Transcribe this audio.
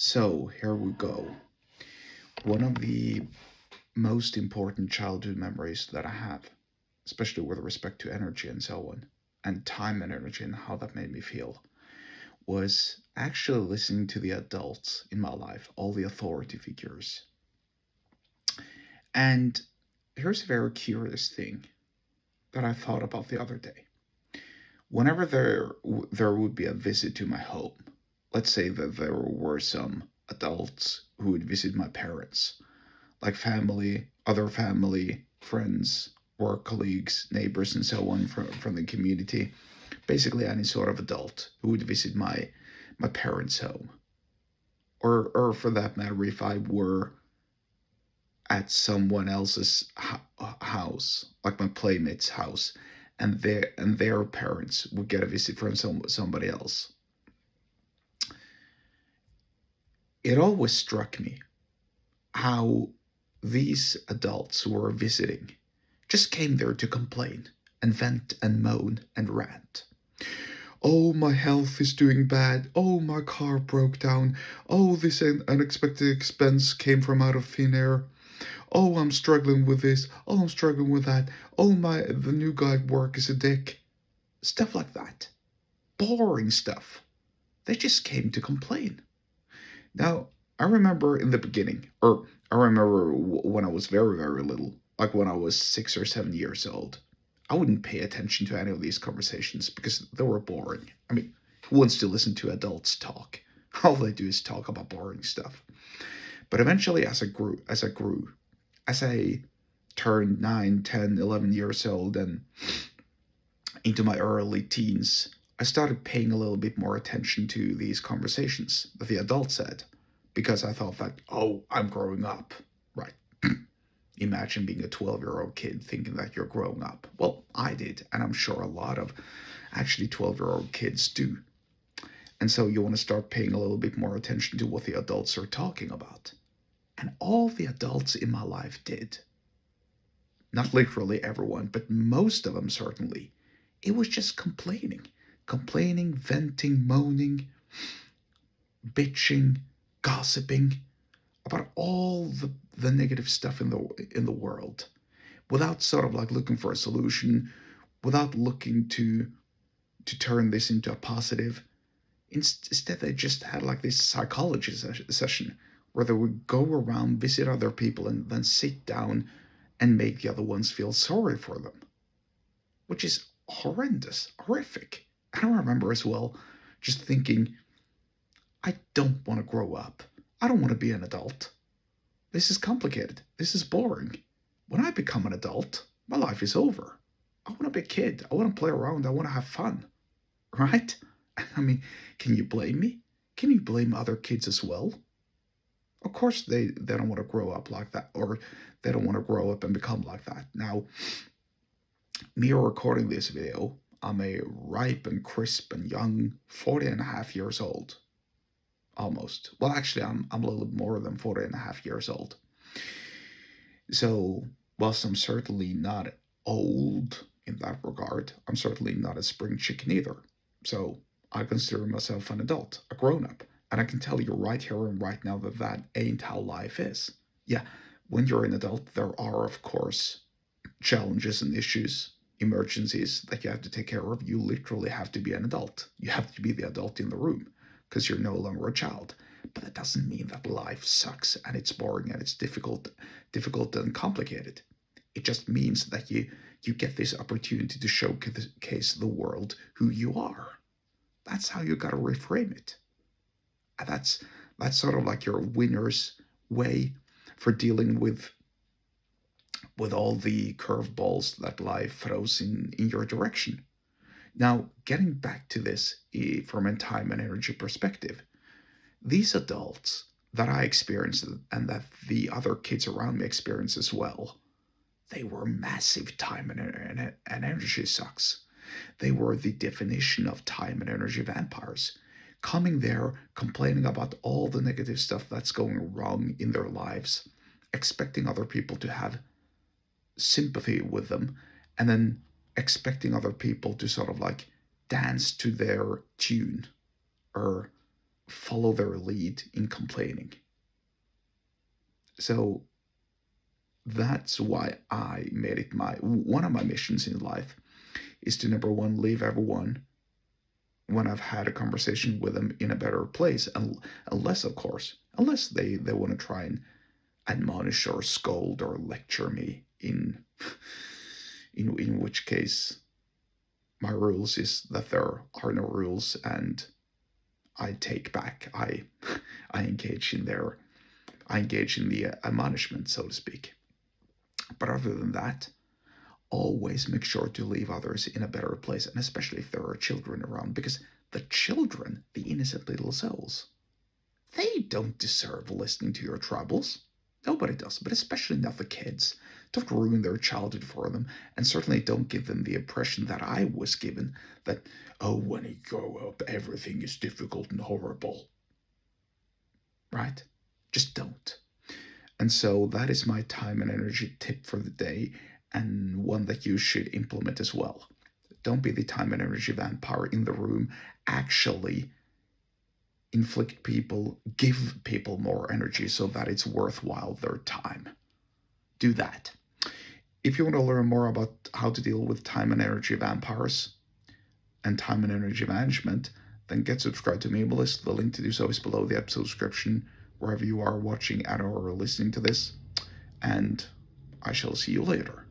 So here we go. One of the most important childhood memories that I have, especially with respect to energy and so on, and time and energy and how that made me feel, was actually listening to the adults in my life, all the authority figures. And here's a very curious thing that I thought about the other day. Whenever there would be a visit to my home, let's say that there were some adults who would visit my parents, like family, other family, friends, work colleagues, neighbors, and so on from the community. Basically, any sort of adult who would visit my parents' home, or for that matter, if I were at someone else's house, like my playmate's house, and their parents would get a visit from somebody else. It always struck me how these adults who were visiting just came there to complain and vent and moan and rant. Oh, my health is doing bad. Oh, my car broke down. Oh, this unexpected expense came from out of thin air. Oh, I'm struggling with this. Oh, I'm struggling with that. Oh, the new guy at work is a dick. Stuff like that. Boring stuff. They just came to complain. Now, I remember in the beginning, or I remember when I was very, very little, like when I was 6 or 7 years old, I wouldn't pay attention to any of these conversations because they were boring. I mean, who wants to listen to adults talk? All they do is talk about boring stuff. But eventually, as I turned 9, 10, 11 years old and into my early teens, I started paying a little bit more attention to these conversations that the adults had because I thought that, oh, I'm growing up. Right. Imagine being a 12-year-old kid thinking that you're growing up. Well, I did, and I'm sure a lot of actually 12-year-old kids do. And so you want to start paying a little bit more attention to what the adults are talking about. And all the adults in my life did, not literally everyone, but most of them certainly, it was just complaining. Complaining, venting, moaning, bitching, gossiping about all the negative stuff in the world without sort of like looking for a solution, without looking to turn this into a positive. Instead, they just had like this psychology session where they would go around, visit other people, and then sit down and make the other ones feel sorry for them, which is horrendous, horrific. And I remember as well just thinking, I don't want to grow up. I don't want to be an adult. This is complicated. This is boring. When I become an adult, my life is over. I want to be a kid. I want to play around. I want to have fun. Right? I mean, can you blame me? Can you blame other kids as well? Of course, they don't want to grow up like that, or they don't want to grow up and become like that. Now, me recording this video, I'm a ripe and crisp and young 40 and a half years old. Almost. Well, actually, I'm a little more than 40 and a half years old. So, whilst I'm certainly not old in that regard, I'm certainly not a spring chicken either. So, I consider myself an adult, a grown up. And I can tell you right here and right now that that ain't how life is. Yeah, when you're an adult, there are, of course, challenges and issues, emergencies that you have to take care of. You literally have to be an adult. You have to be the adult in the room because you're no longer a child. But that doesn't mean that life sucks and it's boring and it's difficult and complicated. It just means that you get this opportunity to showcase the world who you are. That's how you gotta reframe it. And that's sort of like your winner's way for dealing with all the curveballs that life throws in your direction. Now, getting back to this from a time and energy perspective, these adults that I experienced and that the other kids around me experienced as well, they were massive time and energy sucks. They were the definition of time and energy vampires. Coming there, complaining about all the negative stuff that's going wrong in their lives, expecting other people to have sympathy with them, and then expecting other people to sort of like dance to their tune or follow their lead in complaining. So that's why I made it one of my missions in life is to, number one, leave everyone when I've had a conversation with them in a better place, unless, of course, unless they want to try and admonish or scold or lecture me, in which case my rules is that there are no rules, and I take back. I engage in the admonishment, so to speak. But other than that, always make sure to leave others in a better place, and especially if there are children around, because the children, the innocent little souls, they don't deserve listening to your troubles. Nobody does, but especially not the kids. Don't ruin their childhood for them, and certainly don't give them the impression that I was given, that, oh, when you grow up, everything is difficult and horrible. Right? Just don't. And so that is my time and energy tip for the day, and one that you should implement as well. Don't be the time and energy vampire in the room. Actually give people more energy so that it's worthwhile their time. Do that. If you want to learn more about how to deal with time and energy vampires and time and energy management, then get subscribed to Minimalist. The link to do so is below the episode description, wherever you are watching and or listening to this. And I shall see you later.